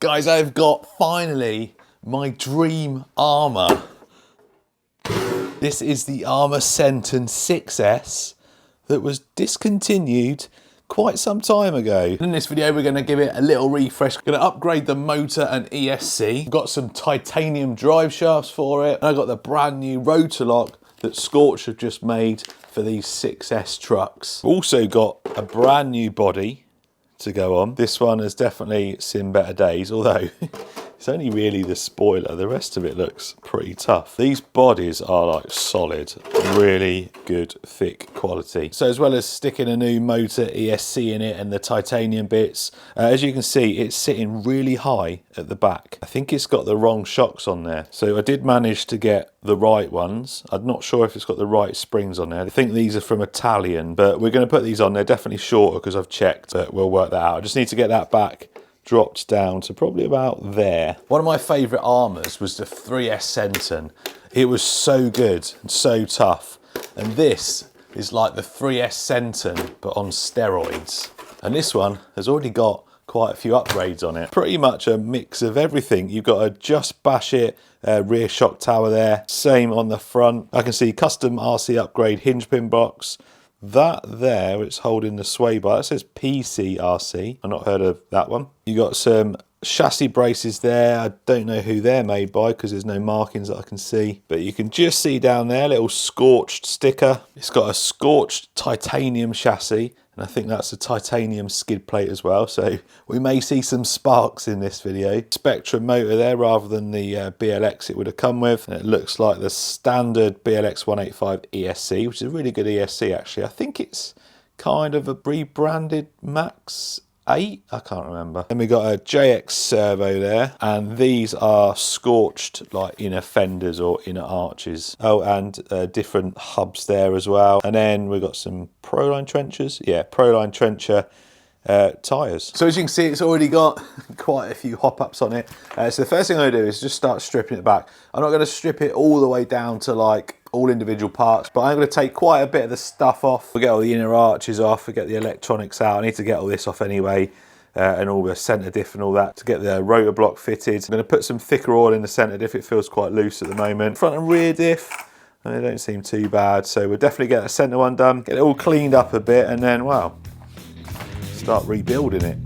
Guys, I've got finally my dream Arrma. This is the Arrma Senton 6S that was discontinued quite some time ago. In this video, we're going to give it a little refresh. Going to upgrade the motor and ESC. Got some titanium drive shafts for it. And I got the brand new rotor lock that Scorch have just made for these 6S trucks. Also got a brand new body to go on. This one has definitely seen better days, although it's only really the spoiler. The rest of it looks pretty tough. These bodies are like solid, really good, thick quality. So as well as sticking a new motor ESC in it and the titanium bits, as you can see, it's sitting really high at the back. I think it's got the wrong shocks on there. So I did manage to get the right ones. I'm not sure if it's got the right springs on there. I think these are from Italian, but we're going to put these on. They're definitely shorter because I've checked, but we'll work that out. I just need to get that back dropped down to probably about there. One of my favourite Arrmas was the 3S Senton. It was so good and so tough. And this is like the 3S Senton, but on steroids. And this one has already got quite a few upgrades on it. Pretty much a mix of everything. You've got a Just Bash It rear shock tower there. Same on the front. I can see custom RC upgrade hinge pin box. That there, it's holding the sway bar. It says PCRC. I've not heard of that one. You got some chassis braces there. I don't know who they're made by because there's no markings that I can see. But you can just see down there, a little Scorched sticker. It's got a Scorched titanium chassis. And I think that's a titanium skid plate as well. So we may see some sparks in this video. Spectrum motor there rather than the BLX it would have come with. And it looks like the standard BLX 185 ESC, which is a really good ESC actually. I think it's kind of a rebranded Max 8, I can't remember. Then we got a JX servo there, and these are Scorched like inner fenders or inner arches. Oh, and different hubs there as well. And then we got some Proline trenchers. Yeah, Proline trencher tyres. So as you can see, it's already got quite a few hop-ups on it. So the first thing I'm gonna do is just start stripping it back. I'm not gonna strip it all the way down to like all individual parts, but I'm going to take quite a bit of the stuff off. We'll get all the inner arches off, we'll get the electronics out. I need to get all this off anyway, and all the centre diff and all that to get the rotor block fitted. I'm going to put some thicker oil in the centre diff. It feels quite loose at the moment. Front and rear diff, they don't seem too bad, so we'll definitely get the centre one done, get it all cleaned up a bit, and then, well, start rebuilding it.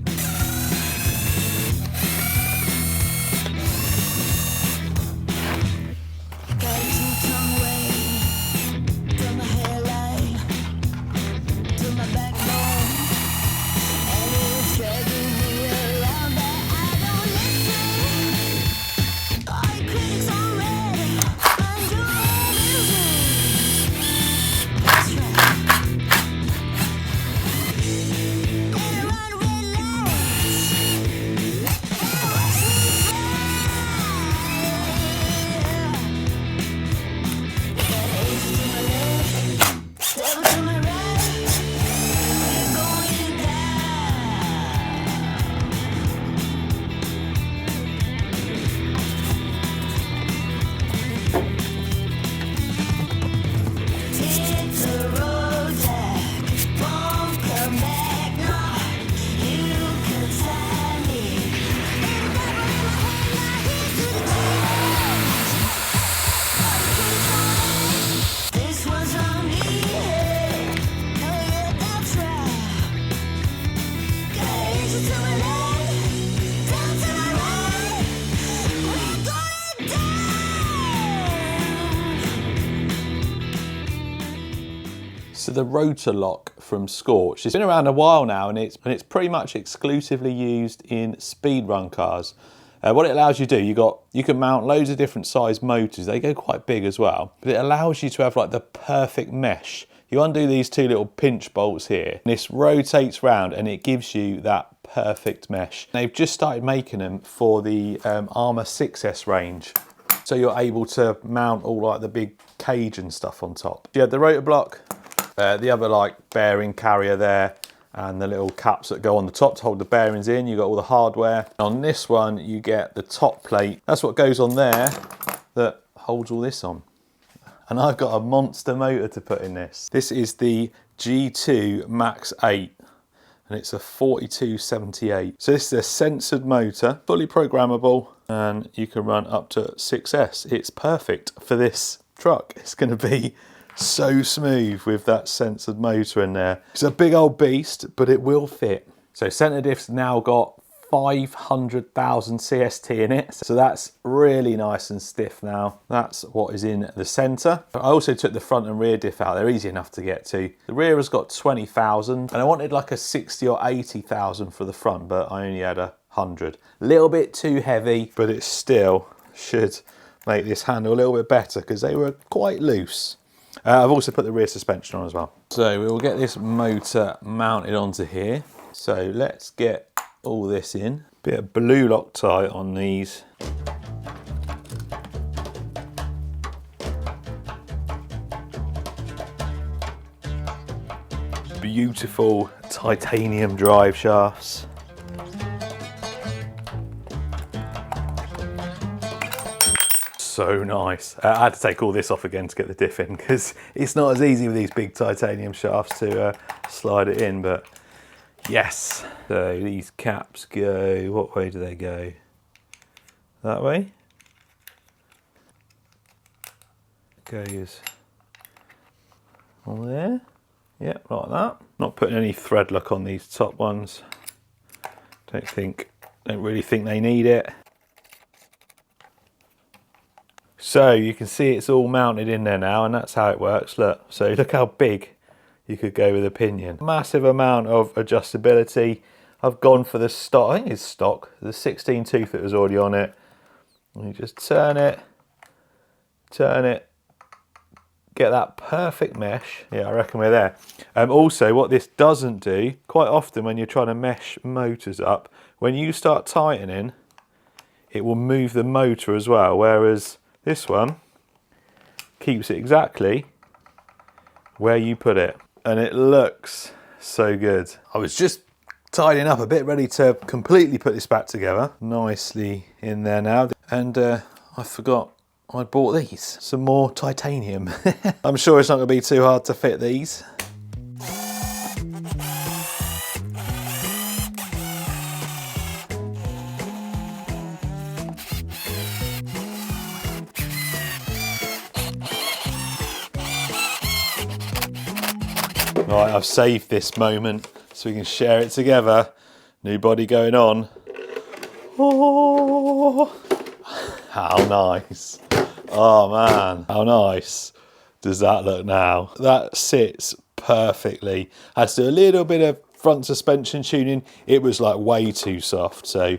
So the rotor lock from Scorch, it's been around a while now, and it's pretty much exclusively used in speedrun cars. What it allows you to do, you can mount loads of different size motors. They go quite big as well, but it allows you to have like the perfect mesh. You undo these two little pinch bolts here, and this rotates round and it gives you that perfect mesh. They've just started making them for the Arrma 6S range. So you're able to mount all like the big cage and stuff on top. You have the rotor block, the other like bearing carrier there, and the little caps that go on the top to hold the bearings in. You've got all the hardware. On this one, you get the top plate. That's what goes on there that holds all this on. And I've got a monster motor to put in this. This is the G2 Max 8. and it's a 4278. So this is a censored motor, fully programmable, and you can run up to 6S. It's perfect for this truck. It's going to be so smooth with that censored motor in there. It's a big old beast, but it will fit. So centre diff's now got 500,000 CST in it, so that's really nice and stiff now. That's what is in the centre. I also took the front and rear diff out. They're easy enough to get to. The rear has got 20,000, and I wanted like a 60 or 80,000 for the front, but I only had 100. A little bit too heavy, but it still should make this handle a little bit better because they were quite loose. I've also put the rear suspension on as well. So we will get this motor mounted onto here. So let's get all this in. Bit of blue Loctite on these. Beautiful titanium drive shafts. So nice. I had to take all this off again to get the diff in because it's not as easy with these big titanium shafts to slide it in, but yes. So these caps go, what way do they go? That way? Goes on there. Yep, like that. Not putting any thread lock on these top ones. Don't really think they need it. So you can see it's all mounted in there now, and that's how it works. Look, so look how big you could go with a pinion. Massive amount of adjustability. I've gone for the stock, I think it's stock, the 16 tooth that was already on it. And you just turn it, get that perfect mesh. Yeah, I reckon we're there. Also, what this doesn't do, quite often when you're trying to mesh motors up, when you start tightening, it will move the motor as well, whereas this one keeps it exactly where you put it. And it looks so good. I was just tidying up a bit, ready to completely put this back together. Nicely in there now. And I forgot I bought these. Some more titanium. I'm sure it's not going to be too hard to fit these. Right, I've saved this moment so we can share it together. New body going on. Oh, how nice. Oh man, how nice does that look now? That sits perfectly. I had to do a little bit of front suspension tuning. It was like way too soft, so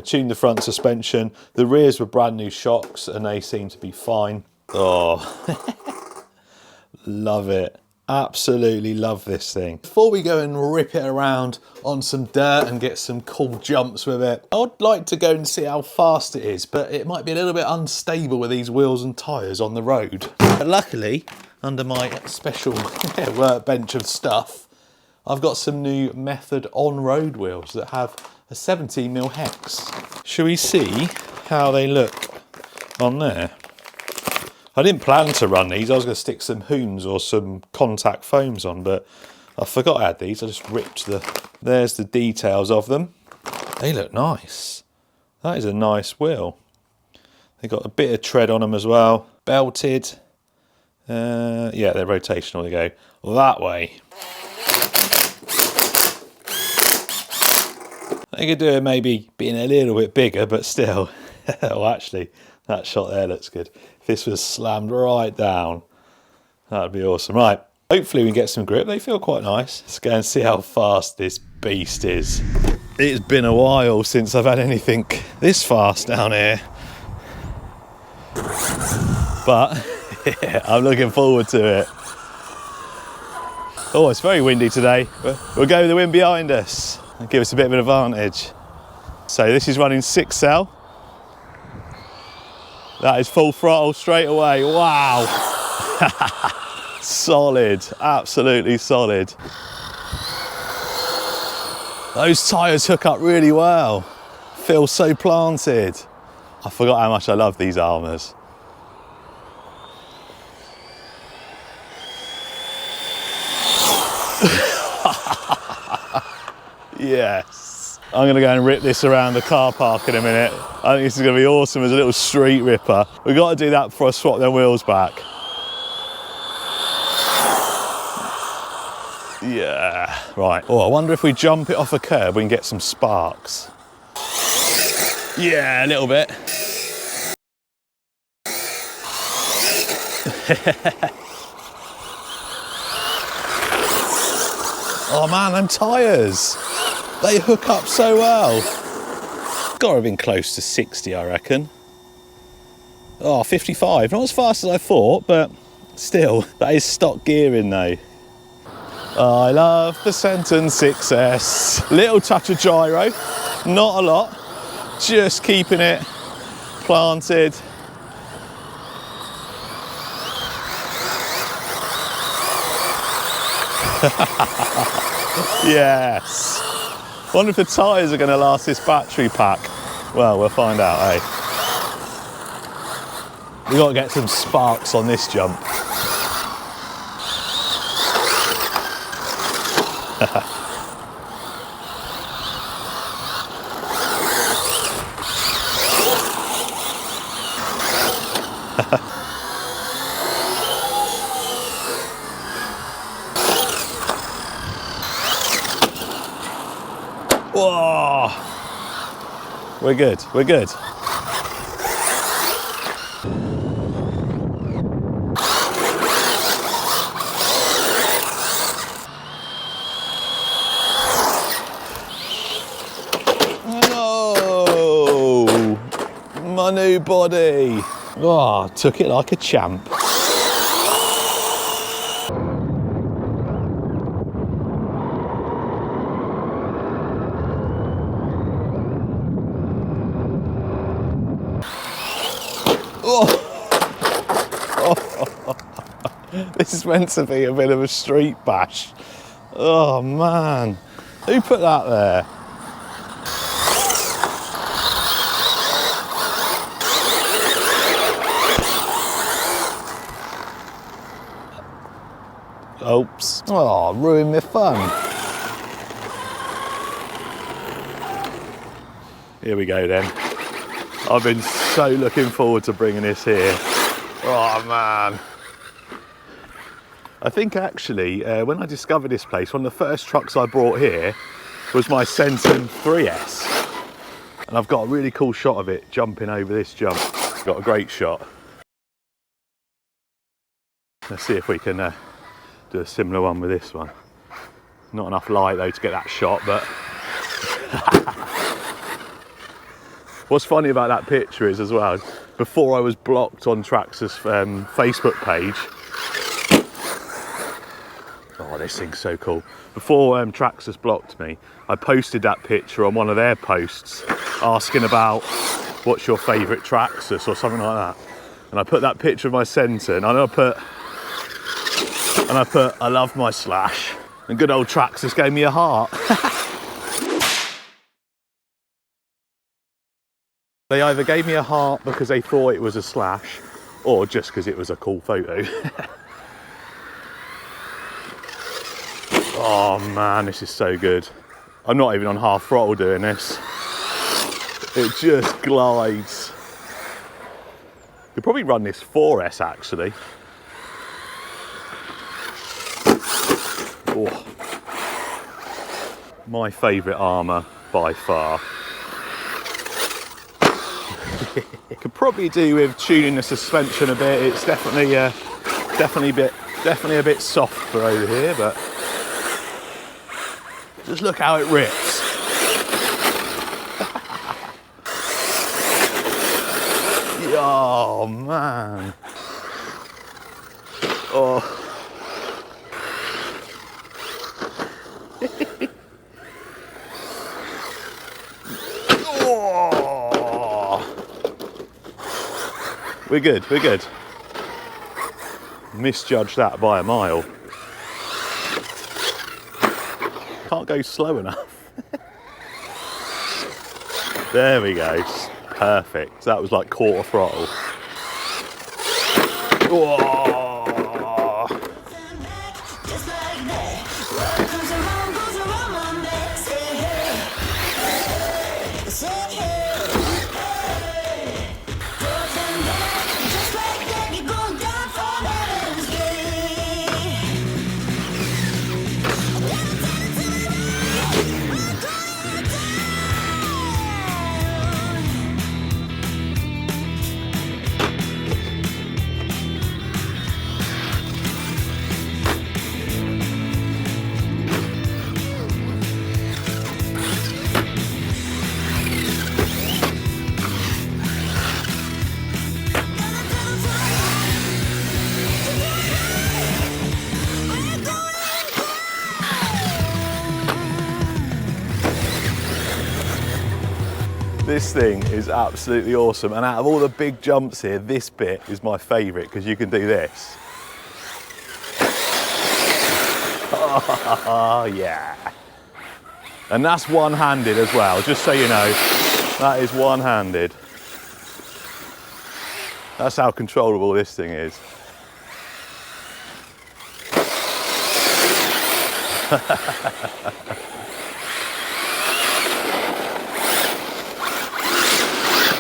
tuned the front suspension. The rears were brand new shocks and they seem to be fine. Oh, love it. Absolutely love this thing. Before we go and rip it around on some dirt and get some cool jumps with it, I'd like to go and see how fast it is, but it might be a little bit unstable with these wheels and tyres on the road. But luckily, under my special workbench of stuff, I've got some new Method on-road wheels that have a 17mm hex. Shall we see how they look on there? I didn't plan to run these. I was going to stick some Hoons or some contact foams on, but I forgot I had these. I just ripped there's the details of them. They look nice. That is a nice wheel. They got a bit of tread on them as well. Belted. Yeah, they're rotational. They go that way. They could do it maybe being a little bit bigger, but still. Well, actually, that shot there looks good. If this was slammed right down, that'd be awesome. Right, hopefully we can get some grip. They feel quite nice. Let's go and see how fast this beast is. It's been a while since I've had anything this fast down here. But yeah, I'm looking forward to it. Oh, it's very windy today. We'll go with the wind behind us and give us a bit of an advantage. So this is running 6L. That is full throttle straight away. Wow. Solid, absolutely solid. Those tyres hook up really well. Feel so planted. I forgot how much I love these Arrmas. Yes. I'm gonna go and rip this around the car park in a minute. I think this is gonna be awesome as a little street ripper. We've got to do that before I swap them wheels back. Yeah, right. Oh, I wonder if we jump it off a curb, we can get some sparks. Yeah, a little bit. Oh man, them tyres. They hook up so well. Got to have been close to 60, I reckon. Oh, 55. Not as fast as I thought, but still, that is stock gearing though. I love the Senton 6S. Little touch of gyro, not a lot. Just keeping it planted. Yes. Wonder if the tyres are going to last this battery pack. Well, we'll find out, eh? We've got to get some sparks on this jump. Whoa! We're good, we're good. No! My new body. Oh, took it like a champ. This is meant to be a bit of a street bash. Oh man, who put that there? Oops. Oh, ruined my fun. Here we go then. I've been so looking forward to bringing this here. Oh man. I think actually, when I discovered this place, one of the first trucks I brought here was my Senton 3S. And I've got a really cool shot of it jumping over this jump. Got a great shot. Let's see if we can do a similar one with this one. Not enough light though to get that shot, but what's funny about that picture is as well, before I was blocked on Traxxas Facebook page, oh, this thing's so cool. Before Traxxas blocked me, I posted that picture on one of their posts asking about what's your favourite Traxxas or something like that. And I put that picture of my Senton, and I put I love my Slash. And good old Traxxas gave me a heart. They either gave me a heart because they thought it was a Slash, or just because it was a cool photo. Oh man, this is so good. I'm not even on half throttle doing this. It just glides. Could probably run this 4S actually. Oh. My favourite Arrma by far. Could probably do with tuning the suspension a bit. It's definitely a bit soft for over here, but just look how it rips. Oh man. Oh. Oh. We're good, we're good. Misjudged that by a mile. Can't go slow enough. There we go. Perfect. That was like quarter throttle. Whoa. this thing is absolutely awesome. And out of all the big jumps here, this bit is my favourite because you can do this. Oh, yeah. And that's one-handed as well, just so you know. That is one-handed. That's how controllable this thing is.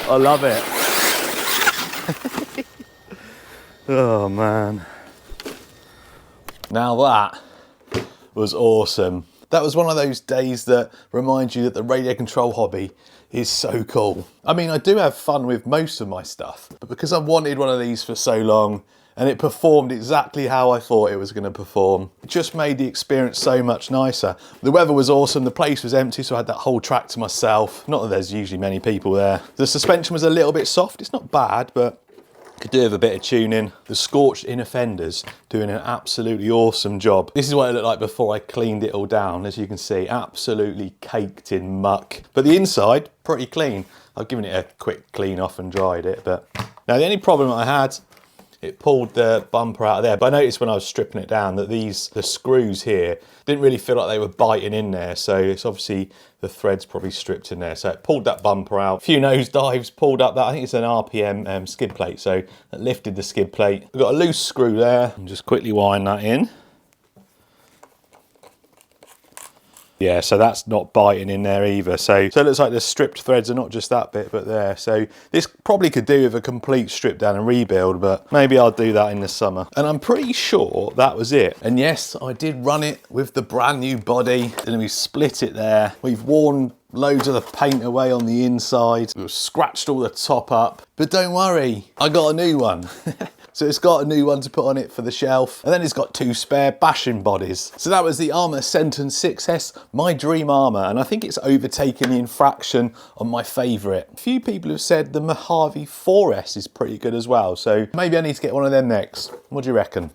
I love it. Oh man. Now that was awesome. That was one of those days that remind you that the radio control hobby is so cool. I mean, I do have fun with most of my stuff, but because I've wanted one of these for so long and it performed exactly how I thought it was going to perform, it just made the experience so much nicer. The weather was awesome, the place was empty, so I had that whole track to myself. Not that there's usually many people there. The suspension was a little bit soft. It's not bad, but could do with a bit of tuning. The scorched inner fenders doing an absolutely awesome job. This is what it looked like before I cleaned it all down. As you can see, absolutely caked in muck. But the inside, pretty clean. I've given it a quick clean off and dried it. But now the only problem I had, it pulled the bumper out of there. But I noticed when I was stripping it down that the screws here didn't really feel like they were biting in there. So it's obviously the thread's probably stripped in there. So it pulled that bumper out. A few nose dives, pulled up that, I think it's an RPM skid plate. So it lifted the skid plate. We've got a loose screw there. And just quickly wind that in. Yeah, so that's not biting in there either. So it looks like the stripped threads are not just that bit, but there. So this probably could do with a complete strip down and rebuild, but maybe I'll do that in the summer. And I'm pretty sure that was it. And yes, I did run it with the brand new body. And we split it there. We've worn loads of the paint away on the inside. We've scratched all the top up. But don't worry, I got a new one. So it's got a new one to put on it for the shelf. And then it's got 2 spare bashing bodies. So that was the Arrma Senton 6S, my dream Arrma. And I think it's overtaken the infraction on my favourite. A few people have said the Mojave 4S is pretty good as well. So maybe I need to get one of them next. What do you reckon?